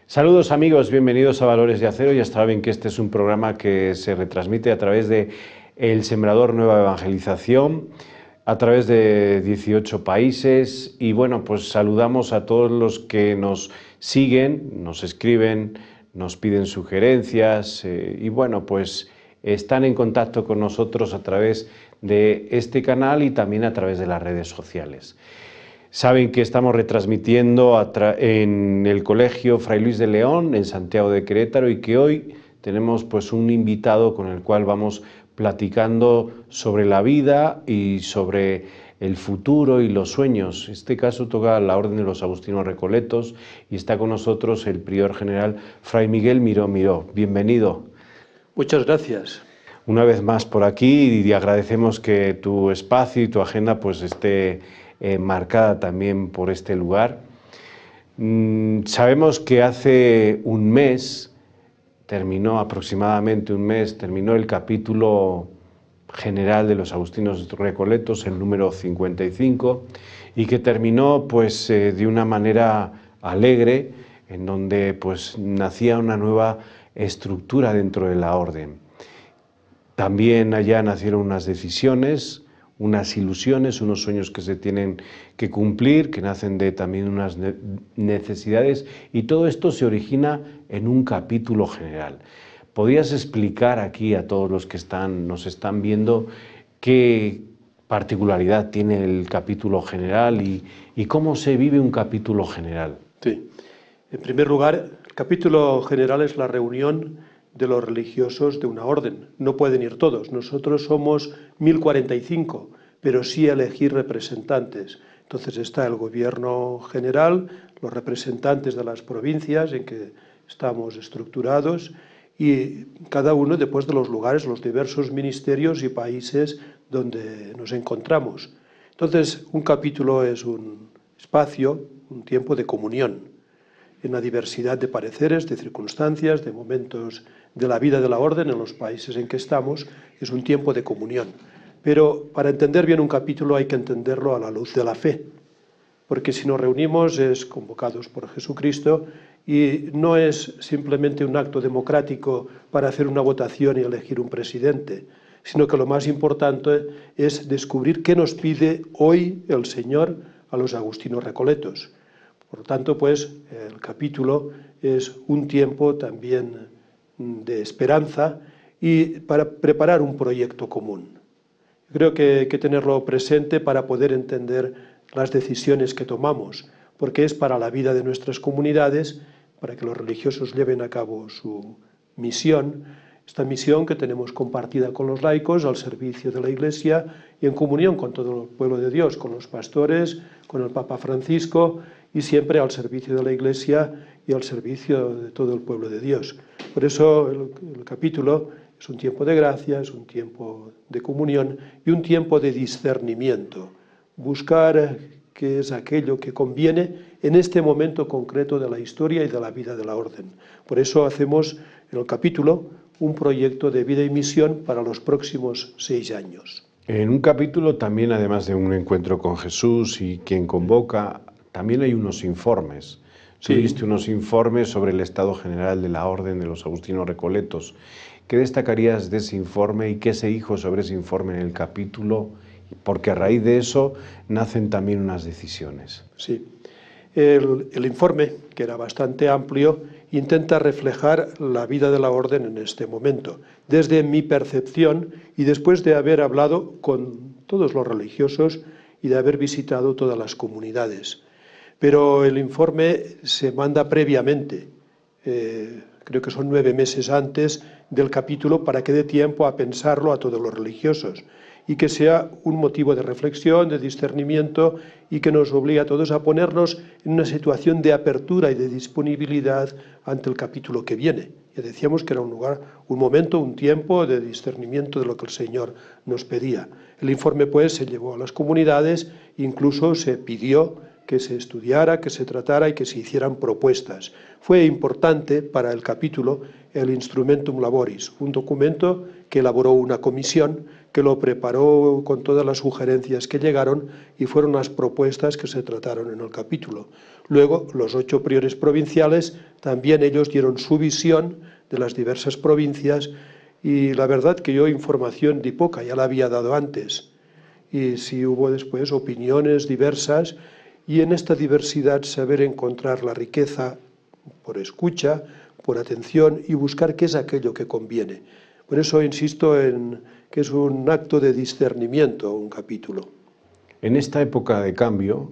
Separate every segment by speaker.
Speaker 1: Saludos amigos, bienvenidos a Valores de Acero. Ya saben que este es un programa que se retransmite a través de El Sembrador Nueva Evangelización, a través de 18 países. Y bueno, pues saludamos a todos los que nos siguen, nos escriben, nos piden sugerencias y bueno, pues están en contacto con nosotros a través de este canal y también a través de las redes sociales. Saben que estamos retransmitiendo en el Colegio Fray Luis de León, en Santiago de Querétaro, y que hoy tenemos pues un invitado con el cual vamos platicando sobre la vida y sobre el futuro y los sueños. En este caso toca la Orden de los Agustinos Recoletos y está con nosotros el prior general Fray Miguel Miró Miró. Bienvenido.
Speaker 2: Muchas gracias.
Speaker 1: Una vez más por aquí y agradecemos que tu espacio y tu agenda pues esté marcada también por este lugar. Sabemos que hace un mes, aproximadamente un mes, terminó el capítulo general de los Agustinos Recoletos, el número 55, y que terminó pues de una manera alegre, en donde pues nacía una nueva estructura dentro de la orden. También allá nacieron unas decisiones, unas ilusiones, unos sueños que se tienen que cumplir, que nacen de también unas necesidades, y todo esto se origina en un capítulo general. ¿Podrías explicar aquí a todos los que nos están viendo qué particularidad tiene el capítulo general y cómo se vive un capítulo general?
Speaker 2: Sí. En primer lugar, el capítulo general es la reunión de los religiosos de una orden. No pueden ir todos. Nosotros somos 1045, pero sí elegir representantes. Entonces está el gobierno general, los representantes de las provincias en que estamos estructurados y cada uno después de los lugares, los diversos ministerios y países donde nos encontramos. Entonces, un capítulo es un espacio, un tiempo de comunión, en la diversidad de pareceres, de circunstancias, de momentos de la vida de la orden en los países en que estamos, es un tiempo de comunión. Pero para entender bien un capítulo hay que entenderlo a la luz de la fe, porque si nos reunimos es convocados por Jesucristo y no es simplemente un acto democrático para hacer una votación y elegir un presidente, sino que lo más importante es descubrir qué nos pide hoy el Señor a los agustinos recoletos. Por lo tanto, pues, el capítulo es un tiempo también de esperanza y para preparar un proyecto común. Creo que hay que tenerlo presente para poder entender las decisiones que tomamos, porque es para la vida de nuestras comunidades, para que los religiosos lleven a cabo su misión, esta misión que tenemos compartida con los laicos al servicio de la Iglesia y en comunión con todo el pueblo de Dios, con los pastores, con el Papa Francisco y siempre al servicio de la Iglesia y al servicio de todo el pueblo de Dios. Por eso el capítulo es un tiempo de gracia, es un tiempo de comunión y un tiempo de discernimiento. Buscar qué es aquello que conviene en este momento concreto de la historia y de la vida de la orden. Por eso hacemos en el capítulo un proyecto de vida y misión para los próximos 6 años.
Speaker 1: En un capítulo también, además de un encuentro con Jesús y quien convoca, también hay unos informes. Sí. Tuviste unos informes sobre el estado general de la Orden de los Agustinos Recoletos. ¿Qué destacarías de ese informe y qué se dijo sobre ese informe en el capítulo? Porque a raíz de eso nacen también unas decisiones.
Speaker 2: Sí. El informe, que era bastante amplio, intenta reflejar la vida de la Orden en este momento, desde mi percepción y después de haber hablado con todos los religiosos y de haber visitado todas las comunidades. Pero el informe se manda previamente, creo que son 9 meses antes del capítulo, para que dé tiempo a pensarlo a todos los religiosos y que sea un motivo de reflexión, de discernimiento y que nos obligue a todos a ponernos en una situación de apertura y de disponibilidad ante el capítulo que viene. Ya decíamos que era un lugar, un momento, un tiempo de discernimiento de lo que el Señor nos pedía. El informe, pues, se llevó a las comunidades, incluso se pidió que se estudiara, que se tratara y que se hicieran propuestas. Fue importante para el capítulo el Instrumentum Laboris, un documento que elaboró una comisión que lo preparó con todas las sugerencias que llegaron y fueron las propuestas que se trataron en el capítulo. Luego, los 8 priores provinciales, también ellos dieron su visión de las diversas provincias y la verdad que yo información di poca, ya la había dado antes. Y sí hubo después opiniones diversas y en esta diversidad saber encontrar la riqueza por escucha, por atención y buscar qué es aquello que conviene. Por eso insisto en que es un acto de discernimiento un capítulo.
Speaker 1: En esta época de cambio,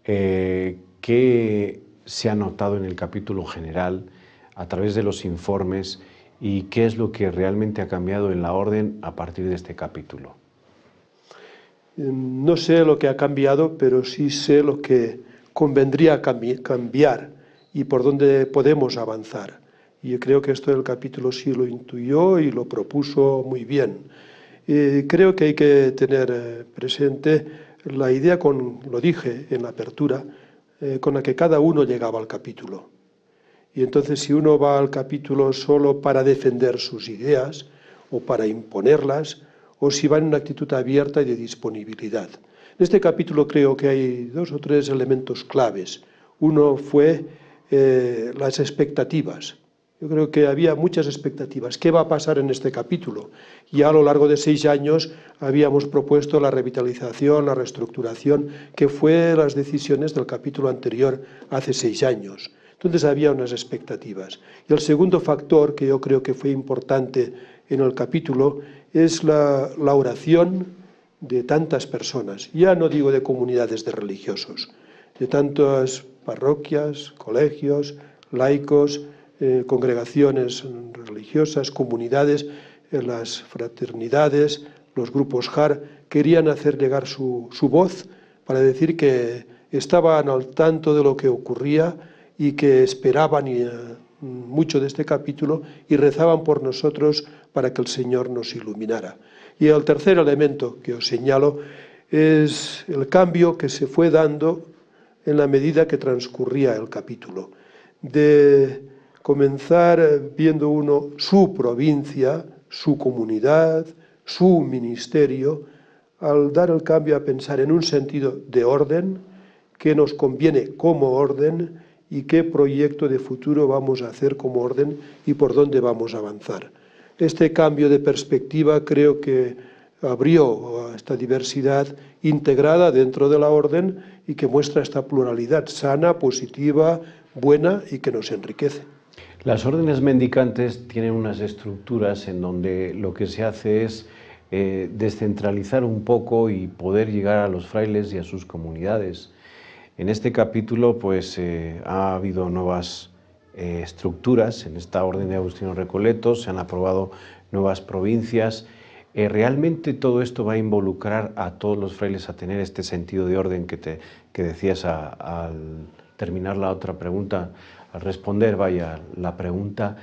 Speaker 1: ¿qué se ha notado en el capítulo general a través de los informes y qué es lo que realmente ha cambiado en la orden a partir de este capítulo?
Speaker 2: No sé lo que ha cambiado, pero sí sé lo que convendría cambiar y por dónde podemos avanzar. Y yo creo que esto del capítulo sí lo intuyó y lo propuso muy bien. Creo que hay que tener presente la idea, lo dije en la apertura, con la que cada uno llegaba al capítulo. Y entonces si uno va al capítulo solo para defender sus ideas o para imponerlas, o si va en una actitud abierta y de disponibilidad. En este capítulo creo que hay 2 o 3 elementos claves. Uno fue las expectativas. Yo creo que había muchas expectativas. ¿Qué va a pasar en este capítulo? Ya a lo largo de 6 años habíamos propuesto la revitalización, la reestructuración, que fue las decisiones del capítulo anterior hace 6 años. Entonces había unas expectativas. Y el segundo factor que yo creo que fue importante en el capítulo es la oración de tantas personas. Ya no digo de comunidades de religiosos, de tantas parroquias, colegios, laicos, congregaciones religiosas, comunidades, las fraternidades, los grupos JAR, querían hacer llegar su voz para decir que estaban al tanto de lo que ocurría y que esperaban mucho de este capítulo y rezaban por nosotros para que el Señor nos iluminara. Y el tercer elemento que os señalo es el cambio que se fue dando en la medida que transcurría el capítulo. De comenzar viendo uno su provincia, su comunidad, su ministerio, al dar el cambio a pensar en un sentido de orden, que nos conviene como orden y qué proyecto de futuro vamos a hacer como orden y por dónde vamos a avanzar. Este cambio de perspectiva creo que abrió esta diversidad integrada dentro de la orden y que muestra esta pluralidad sana, positiva, buena y que nos enriquece.
Speaker 1: Las órdenes mendicantes tienen unas estructuras en donde lo que se hace es descentralizar un poco y poder llegar a los frailes y a sus comunidades. En este capítulo pues ha habido nuevas estructuras en esta orden de Agustino Recoleto, se han aprobado nuevas provincias. ¿Realmente todo esto va a involucrar a todos los frailes a tener este sentido de orden que decías al terminar la otra pregunta? Al responder, la pregunta,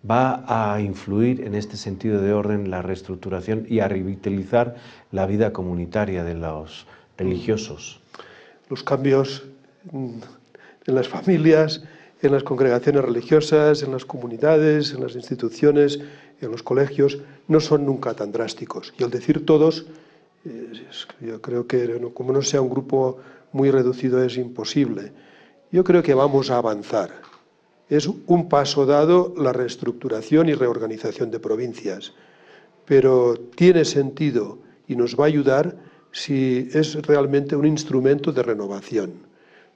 Speaker 1: ¿va a influir en este sentido de orden la reestructuración y a revitalizar la vida comunitaria de los religiosos?
Speaker 2: Los cambios en las familias, en las congregaciones religiosas, en las comunidades, en las instituciones, en los colegios, no son nunca tan drásticos. Y al decir todos, yo creo que como no sea un grupo muy reducido es imposible. Yo creo que vamos a avanzar. Es un paso dado la reestructuración y reorganización de provincias, pero tiene sentido y nos va a ayudar si es realmente un instrumento de renovación,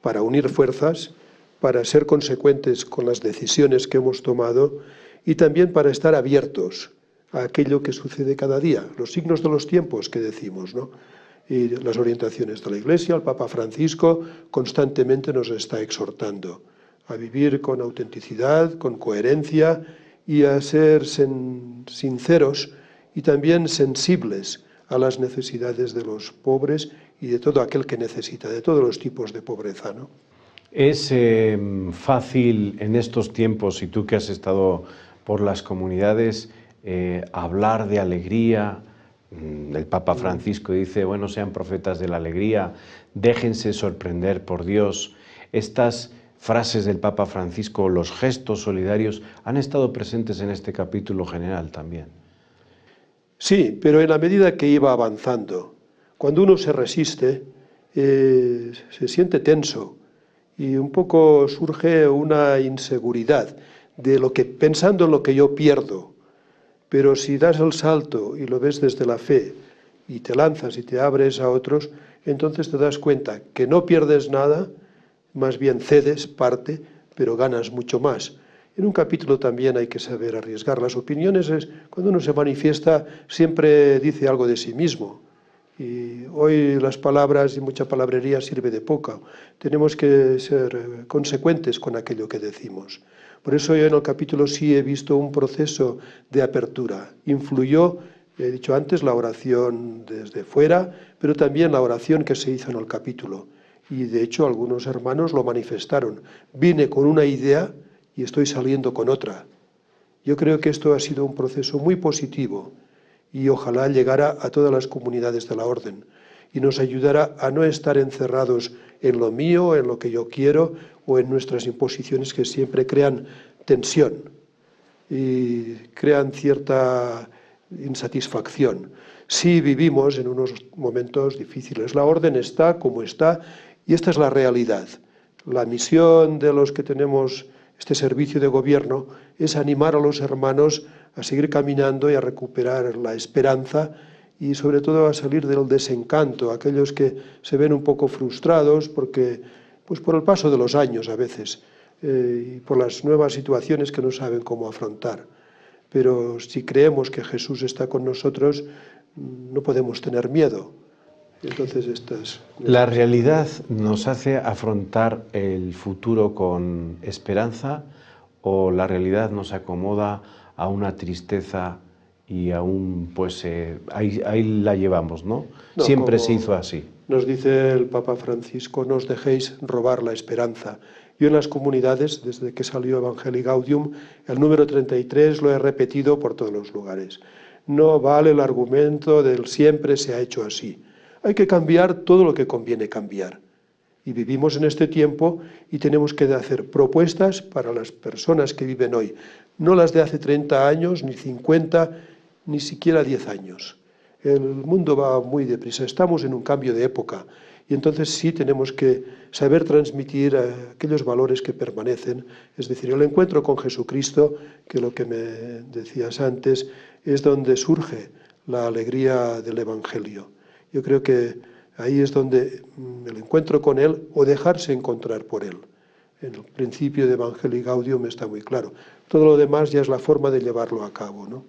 Speaker 2: para unir fuerzas, para ser consecuentes con las decisiones que hemos tomado y también para estar abiertos a aquello que sucede cada día, los signos de los tiempos que decimos, ¿no? Y las orientaciones de la Iglesia, el Papa Francisco constantemente nos está exhortando a vivir con autenticidad, con coherencia y a ser sinceros y también sensibles a las necesidades de los pobres y de todo aquel que necesita, de todos los tipos de pobreza, ¿no?
Speaker 1: Es fácil en estos tiempos, y tú que has estado por las comunidades, hablar de alegría. El Papa Francisco dice, bueno, sean profetas de la alegría, déjense sorprender por Dios. Estas frases del Papa Francisco, los gestos solidarios, han estado presentes en este capítulo general también.
Speaker 2: Sí, pero en la medida que iba avanzando. Cuando uno se resiste, se siente tenso y un poco surge una inseguridad pensando en lo que yo pierdo. Pero si das el salto y lo ves desde la fe y te lanzas y te abres a otros, entonces te das cuenta que no pierdes nada, más bien cedes parte, pero ganas mucho más. En un capítulo también hay que saber arriesgar. Las opiniones cuando uno se manifiesta siempre dice algo de sí mismo. Y hoy las palabras y mucha palabrería sirve de poco. Tenemos que ser consecuentes con aquello que decimos. Por eso yo en el capítulo sí he visto un proceso de apertura. Influyó, he dicho antes, la oración desde fuera, pero también la oración que se hizo en el capítulo. Y de hecho algunos hermanos lo manifestaron. Vine con una idea y estoy saliendo con otra. Yo creo que esto ha sido un proceso muy positivo y ojalá llegara a todas las comunidades de la orden y nos ayudara a no estar encerrados en lo mío, en lo que yo quiero o en nuestras imposiciones que siempre crean tensión y crean cierta insatisfacción. Sí vivimos en unos momentos difíciles. La orden está como está y esta es la realidad. La misión de los que tenemos este servicio de gobierno es animar a los hermanos a seguir caminando y a recuperar la esperanza y sobre todo a salir del desencanto, aquellos que se ven un poco frustrados porque, pues por el paso de los años a veces y por las nuevas situaciones que no saben cómo afrontar. Pero si creemos que Jesús está con nosotros, no podemos tener miedo. Entonces
Speaker 1: La realidad nos hace afrontar el futuro con esperanza o la realidad nos acomoda a una tristeza y a un, pues ahí la llevamos, ¿no?
Speaker 2: No,
Speaker 1: siempre se hizo así.
Speaker 2: Nos dice el Papa Francisco, no os dejéis robar la esperanza. Yo en las comunidades, desde que salió Evangelii Gaudium, el número 33 lo he repetido por todos los lugares. No vale el argumento del siempre se ha hecho así. Hay que cambiar todo lo que conviene cambiar. Y vivimos en este tiempo y tenemos que hacer propuestas para las personas que viven hoy. No las de hace 30 años, ni 50, ni siquiera 10 años. El mundo va muy deprisa, estamos en un cambio de época y entonces sí tenemos que saber transmitir aquellos valores que permanecen, es decir, el encuentro con Jesucristo, que lo que me decías antes, es donde surge la alegría del Evangelio. Yo creo que ahí es donde el encuentro con Él o dejarse encontrar por Él. En el principio de Evangelii Gaudium está muy claro. Todo lo demás ya es la forma de llevarlo a cabo, ¿no?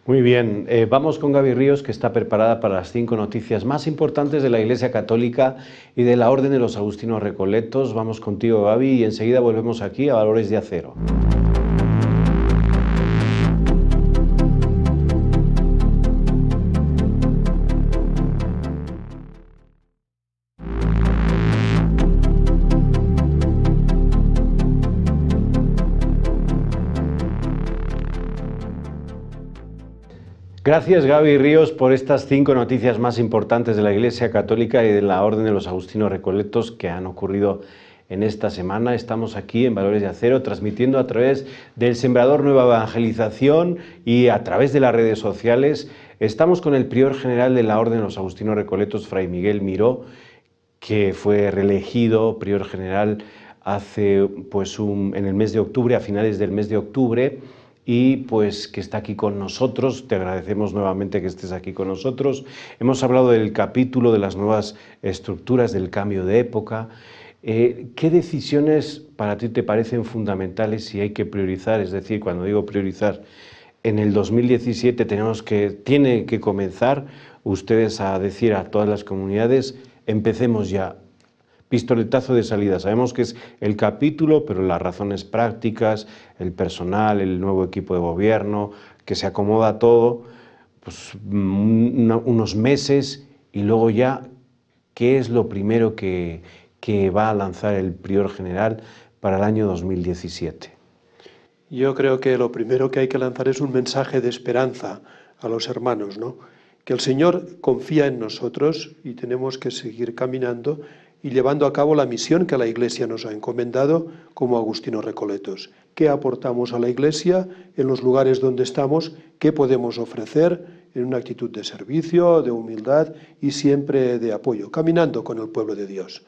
Speaker 1: Muy bien, vamos con Gaby Ríos, que está preparada para las 5 noticias más importantes de la Iglesia Católica y de la Orden de los Agustinos Recoletos. Vamos contigo, Gaby, y enseguida volvemos aquí a Valores de Acero. Gracias, Gaby Ríos, por estas 5 noticias más importantes de la Iglesia Católica y de la Orden de los Agustinos Recoletos que han ocurrido en esta semana. Estamos aquí en Valores de Acero transmitiendo a través del Sembrador Nueva Evangelización y a través de las redes sociales. Estamos con el prior general de la Orden de los Agustinos Recoletos, Fray Miguel Miró, que fue reelegido prior general hace, pues, en el mes de octubre, a finales del mes de octubre, y pues que está aquí con nosotros. Te agradecemos nuevamente que estés aquí con nosotros. Hemos hablado del capítulo de las nuevas estructuras, del cambio de época. ¿Qué decisiones para ti te parecen fundamentales si hay que priorizar? Es decir, cuando digo priorizar, en el 2017 tiene que comenzar ustedes a decir a todas las comunidades, empecemos ya. Pistoletazo de salida. Sabemos que es el capítulo, pero las razones prácticas, el personal, el nuevo equipo de gobierno, que se acomoda todo, pues unos meses y luego ya, ¿qué es lo primero que va a lanzar el prior general para el año 2017?
Speaker 2: Yo creo que lo primero que hay que lanzar es un mensaje de esperanza a los hermanos, ¿no? Que el Señor confía en nosotros y tenemos que seguir caminando y llevando a cabo la misión que la Iglesia nos ha encomendado como agustinos recoletos. ¿Qué aportamos a la Iglesia en los lugares donde estamos? ¿Qué podemos ofrecer en una actitud de servicio, de humildad y siempre de apoyo, caminando con el pueblo de Dios.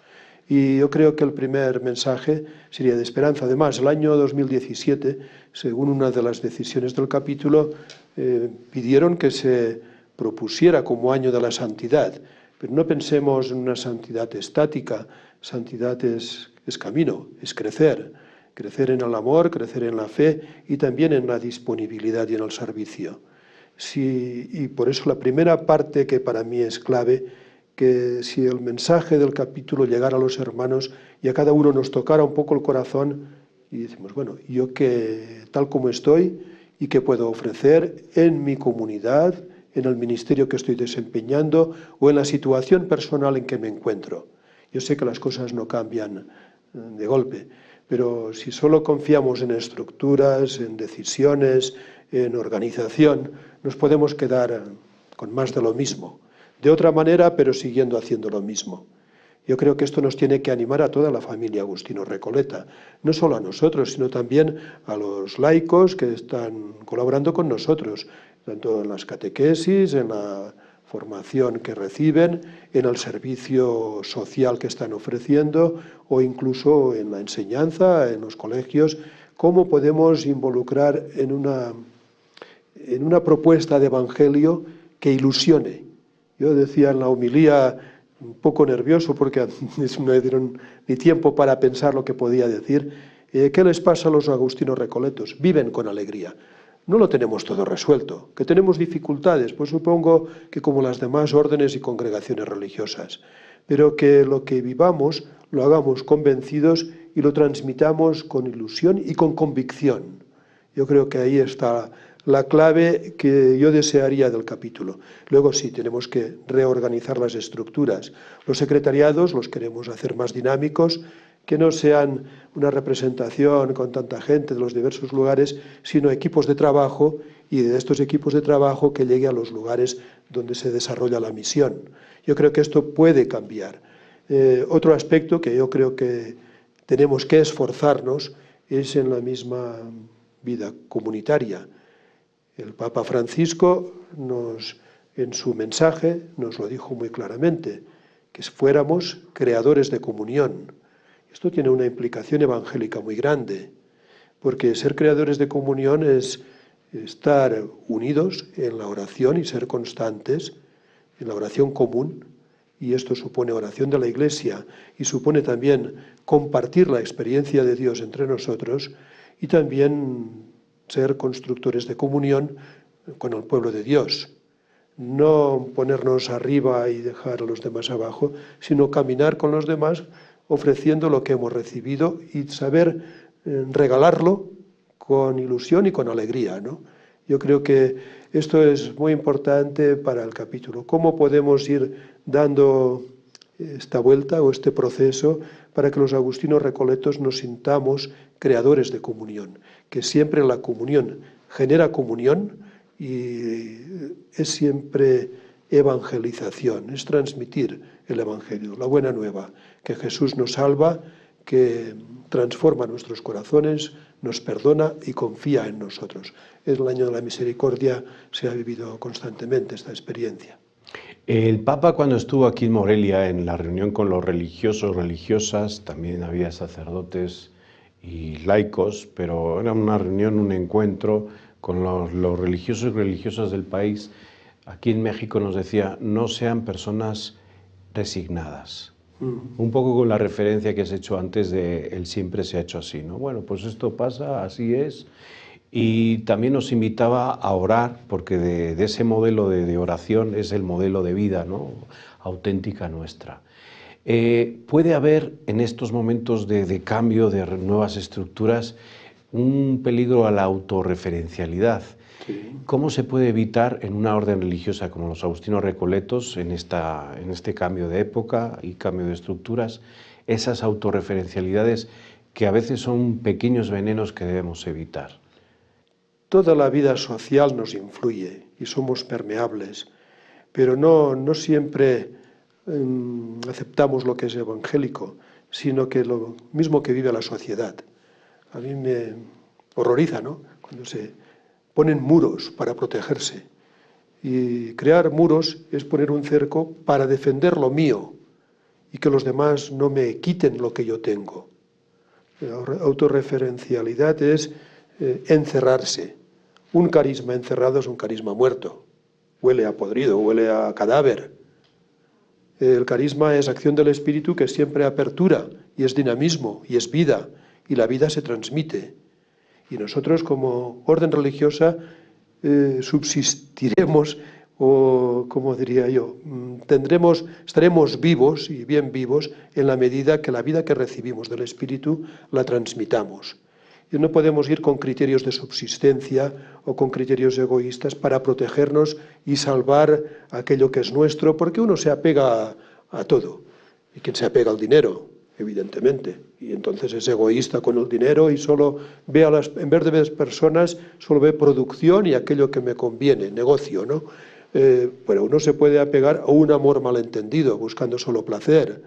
Speaker 2: Y yo creo que el primer mensaje sería de esperanza. Además, el año 2017, según una de las decisiones del capítulo, pidieron que se propusiera como año de la santidad. Pero no pensemos en una santidad estática. Santidad es camino, es crecer. Crecer en el amor, crecer en la fe y también en la disponibilidad y en el servicio. Y por eso la primera parte que para mí es clave, que si el mensaje del capítulo llegara a los hermanos y a cada uno nos tocara un poco el corazón y decimos, bueno, yo que tal como estoy y qué puedo ofrecer en mi comunidad, en el ministerio que estoy desempeñando o en la situación personal en que me encuentro. Yo sé que las cosas no cambian de golpe, pero si solo confiamos en estructuras, en decisiones, en organización, nos podemos quedar con más de lo mismo. De otra manera, pero siguiendo haciendo lo mismo. Yo creo que esto nos tiene que animar a toda la familia Agustino Recoleta, no solo a nosotros, sino también a los laicos que están colaborando con nosotros, tanto en las catequesis, en la formación que reciben, en el servicio social que están ofreciendo o incluso en la enseñanza, en los colegios, cómo podemos involucrar en una propuesta de evangelio que ilusione. Yo decía en la homilía, un poco nervioso porque no me dieron ni tiempo para pensar lo que podía decir, ¿qué les pasa a los agustinos recoletos? Viven con alegría. No lo tenemos todo resuelto, que tenemos dificultades, pues supongo que como las demás órdenes y congregaciones religiosas, pero que lo que vivamos lo hagamos convencidos y lo transmitamos con ilusión y con convicción. Yo creo que ahí está la clave que yo desearía del capítulo. Luego sí, tenemos que reorganizar las estructuras. Los secretariados los queremos hacer más dinámicos, que no sean una representación con tanta gente de los diversos lugares, sino equipos de trabajo y de estos equipos de trabajo que llegue a los lugares donde se desarrolla la misión. Yo creo que esto puede cambiar. Otro aspecto que yo creo que tenemos que esforzarnos es en la misma vida comunitaria. El Papa Francisco en su mensaje nos lo dijo muy claramente, que fuéramos creadores de comunión. Esto tiene una implicación evangélica muy grande, porque ser creadores de comunión es estar unidos en la oración y ser constantes en la oración común, y esto supone oración de la Iglesia y supone también compartir la experiencia de Dios entre nosotros y también ser constructores de comunión con el pueblo de Dios. No ponernos arriba y dejar a los demás abajo, sino caminar con los demás ofreciendo lo que hemos recibido y saber regalarlo con ilusión y con alegría, ¿no? Yo creo que esto es muy importante para el capítulo. ¿Cómo podemos ir dando esta vuelta o este proceso para que los agustinos recoletos nos sintamos creadores de comunión? Que siempre la comunión genera comunión y es siempre evangelización, es transmitir el Evangelio, la buena nueva, que Jesús nos salva, que transforma nuestros corazones, nos perdona y confía en nosotros. Es el año de la misericordia, se ha vivido constantemente esta experiencia.
Speaker 1: El Papa, cuando estuvo aquí en Morelia en la reunión con los religiosos, religiosas, también había sacerdotes y laicos, pero era una reunión, un encuentro con los religiosos y religiosas del país. Aquí en México nos decía, no sean personas resignadas. Un poco con la referencia que has hecho antes de él siempre se ha hecho así, ¿no? Bueno, pues esto pasa, así es. Y también nos invitaba a orar, porque de ese modelo de oración es el modelo de vida, ¿no? Auténtica nuestra. Puede haber en estos momentos de cambio, de nuevas estructuras, un peligro a la autorreferencialidad.
Speaker 2: Sí.
Speaker 1: ¿Cómo se puede evitar en una orden religiosa como los agustinos recoletos, en este cambio de época y cambio de estructuras, esas autorreferencialidades que a veces son pequeños venenos que debemos evitar?
Speaker 2: Toda la vida social nos influye y somos permeables, pero no siempre aceptamos lo que es evangélico, sino que lo mismo que vive la sociedad. A mí me horroriza, ¿no?, cuando se ponen muros para protegerse. Y crear muros es poner un cerco para defender lo mío y que los demás no me quiten lo que yo tengo. La autorreferencialidad es encerrarse. Un carisma encerrado es un carisma muerto. Huele a podrido, huele a cadáver. El carisma es acción del espíritu que siempre apertura y es dinamismo y es vida y la vida se transmite. Y nosotros como orden religiosa subsistiremos o, como diría yo, estaremos vivos y bien vivos en la medida que la vida que recibimos del espíritu la transmitamos. Y no podemos ir con criterios de subsistencia o con criterios egoístas para protegernos y salvar aquello que es nuestro, porque uno se apega a todo. Y quien se apega al dinero, evidentemente. Y entonces es egoísta con el dinero y solo ve en vez de ver personas, solo ve producción y aquello que me conviene, negocio, ¿no? Pero uno se puede apegar a un amor malentendido, buscando solo placer.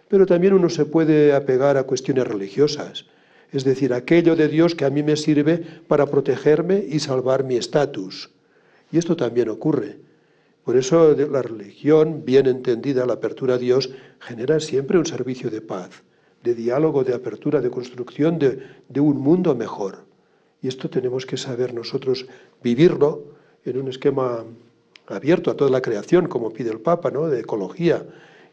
Speaker 2: Pero también uno se puede apegar a cuestiones religiosas. Es decir, aquello de Dios que a mí me sirve para protegerme y salvar mi estatus. Y esto también ocurre. Por eso la religión, bien entendida, la apertura a Dios, genera siempre un servicio de paz, de diálogo, de apertura, de construcción de un mundo mejor. Y esto tenemos que saber nosotros vivirlo en un esquema abierto a toda la creación, como pide el Papa, ¿no?, de ecología,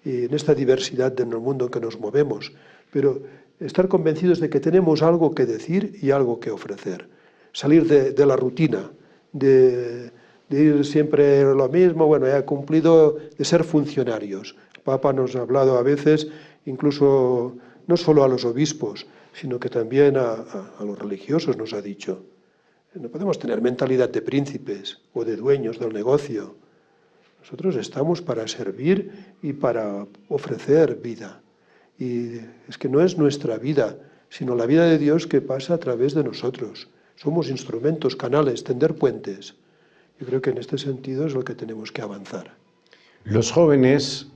Speaker 2: y en esta diversidad del mundo en que nos movemos. Pero estar convencidos de que tenemos algo que decir y algo que ofrecer. Salir de la rutina, de ir siempre lo mismo, bueno, he cumplido, de ser funcionarios. El Papa nos ha hablado a veces, incluso no solo a los obispos, sino que también a los religiosos nos ha dicho. No podemos tener mentalidad de príncipes o de dueños del negocio. Nosotros estamos para servir y para ofrecer vida. Y es que no es nuestra vida, sino la vida de Dios que pasa a través de nosotros. Somos instrumentos, canales, tender puentes. Yo creo que en este sentido es lo que tenemos que avanzar.
Speaker 1: Los jóvenes,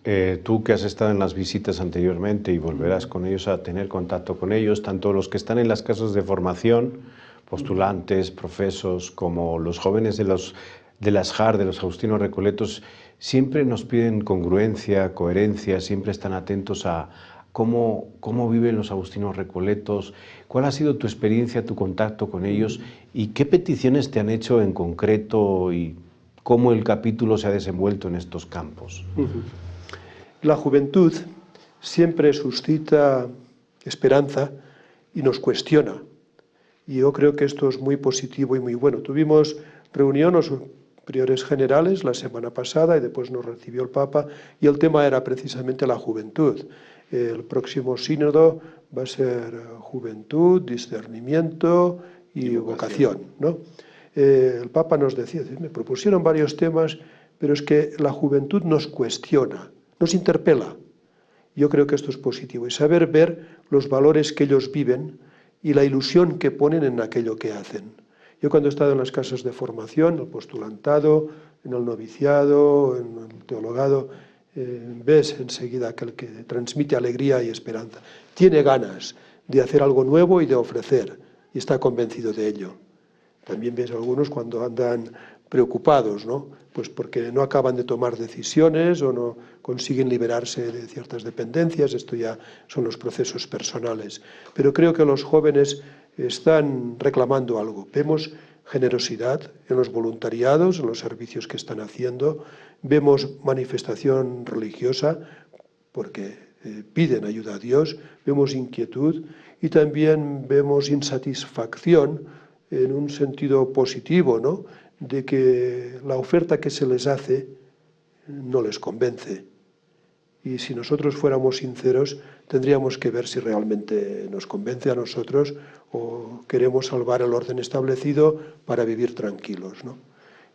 Speaker 1: tú que has estado en las visitas anteriormente y volverás con ellos a tener contacto con ellos, tanto los que están en las casas de formación, postulantes, profesos, como los jóvenes de las JAR, de los Agustinos Recoletos, siempre nos piden congruencia, coherencia, siempre están atentos a cómo viven los Agustinos Recoletos, cuál ha sido tu experiencia, tu contacto con ellos y qué peticiones te han hecho en concreto y cómo el capítulo se ha desenvuelto en estos campos.
Speaker 2: La juventud siempre suscita esperanza y nos cuestiona. Y yo creo que esto es muy positivo y muy bueno. Tuvimos reunión los priores generales la semana pasada y después nos recibió el Papa y el tema era precisamente la juventud. El próximo sínodo va a ser juventud, discernimiento y vocación, ¿no? El Papa nos decía, me propusieron varios temas, pero es que la juventud nos cuestiona, nos interpela. Yo creo que esto es positivo y saber ver los valores que ellos viven y la ilusión que ponen en aquello que hacen. Yo cuando he estado en las casas de formación, el postulantado, en el noviciado, en el teologado, ves enseguida aquel que transmite alegría y esperanza. Tiene ganas de hacer algo nuevo y de ofrecer, y está convencido de ello. También ves algunos cuando andan preocupados, ¿no? Pues porque no acaban de tomar decisiones o no consiguen liberarse de ciertas dependencias, esto ya son los procesos personales. Pero creo que los jóvenes están reclamando algo. Vemos generosidad en los voluntariados, en los servicios que están haciendo, vemos manifestación religiosa porque piden ayuda a Dios, vemos inquietud y también vemos insatisfacción en un sentido positivo, ¿no?, de que la oferta que se les hace no les convence. Y si nosotros fuéramos sinceros, tendríamos que ver si realmente nos convence a nosotros o queremos salvar el orden establecido para vivir tranquilos, ¿no?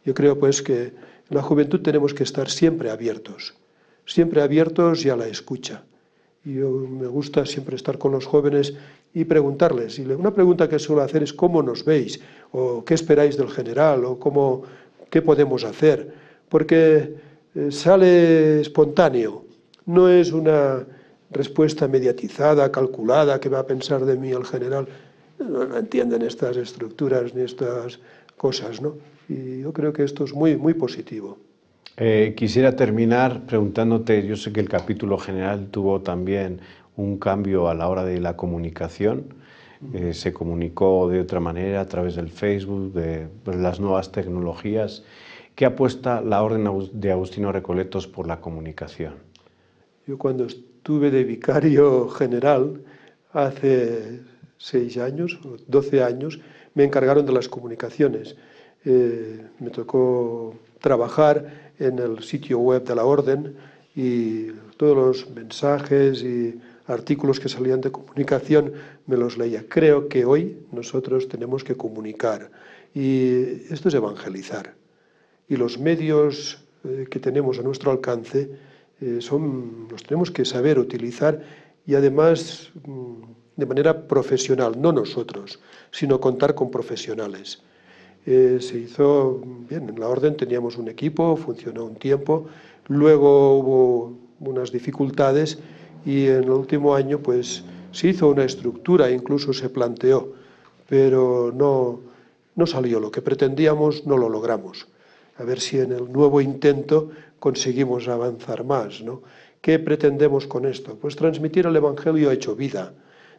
Speaker 2: Yo creo pues que en la juventud tenemos que estar siempre abiertos y a la escucha. Y yo me gusta siempre estar con los jóvenes y preguntarles. Y una pregunta que suelo hacer es ¿cómo nos veis? ¿O qué esperáis del general? ¿O qué podemos hacer? Porque sale espontáneo. No es una respuesta mediatizada, calculada, que va a pensar de mí el general. No entienden estas estructuras ni estas cosas, ¿no? Y yo creo que esto es muy, muy positivo.
Speaker 1: Quisiera terminar preguntándote, yo sé que el capítulo general tuvo también un cambio a la hora de la comunicación, se comunicó de otra manera a través del Facebook, de las nuevas tecnologías. ¿Qué apuesta la Orden de Agustino Recoletos por la comunicación?
Speaker 2: Yo cuando estuve de vicario general hace 6 años, 12 años, me encargaron de las comunicaciones. Me tocó trabajar en el sitio web de la Orden y todos los mensajes y artículos que salían de comunicación me los leía. Creo que hoy nosotros tenemos que comunicar y esto es evangelizar. Y los medios que tenemos a nuestro alcance los tenemos que saber utilizar y además de manera profesional, no nosotros, sino contar con profesionales. Se hizo bien, en la Orden teníamos un equipo, funcionó un tiempo, luego hubo unas dificultades y en el último año pues se hizo una estructura, incluso se planteó, pero no salió lo que pretendíamos, no lo logramos. A ver si en el nuevo intento conseguimos avanzar más, ¿no? ¿Qué pretendemos con esto? Pues transmitir el Evangelio hecho vida,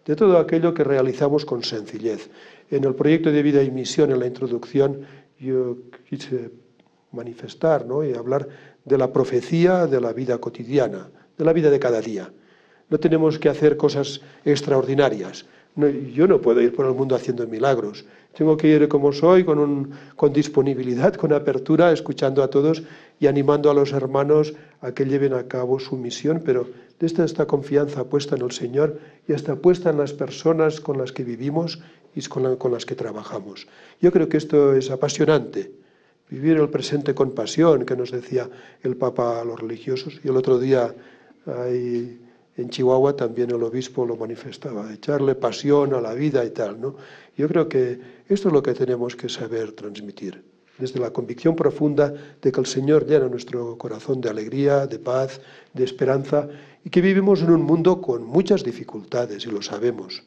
Speaker 2: de todo aquello que realizamos con sencillez. En el proyecto de vida y misión, en la introducción, yo quise manifestar, ¿no?, y hablar de la profecía de la vida cotidiana, de la vida de cada día. No tenemos que hacer cosas extraordinarias. Yo no puedo ir por el mundo haciendo milagros. Tengo que ir como soy, con disponibilidad, con apertura, escuchando a todos y animando a los hermanos a que lleven a cabo su misión, pero desde esta confianza puesta en el Señor y hasta puesta en las personas con las que vivimos y con las que trabajamos. Yo creo que esto es apasionante, vivir el presente con pasión, que nos decía el Papa a los religiosos, y el otro día ahí en Chihuahua también el obispo lo manifestaba, echarle pasión a la vida y tal, ¿no? Yo creo que esto es lo que tenemos que saber transmitir, desde la convicción profunda de que el Señor llena nuestro corazón de alegría, de paz, de esperanza, y que vivimos en un mundo con muchas dificultades, y lo sabemos.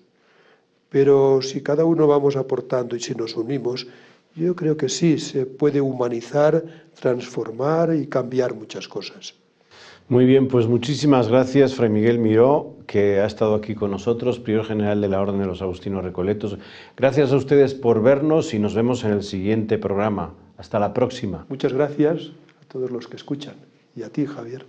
Speaker 2: Pero si cada uno vamos aportando y si nos unimos, yo creo que sí, se puede humanizar, transformar y cambiar muchas cosas.
Speaker 1: Muy bien, pues muchísimas gracias, Fray Miguel Miró, que ha estado aquí con nosotros, prior general de la Orden de los Agustinos Recoletos. Gracias a ustedes por vernos y nos vemos en el siguiente programa. Hasta la próxima.
Speaker 2: Muchas gracias a todos los que escuchan y a ti, Javier.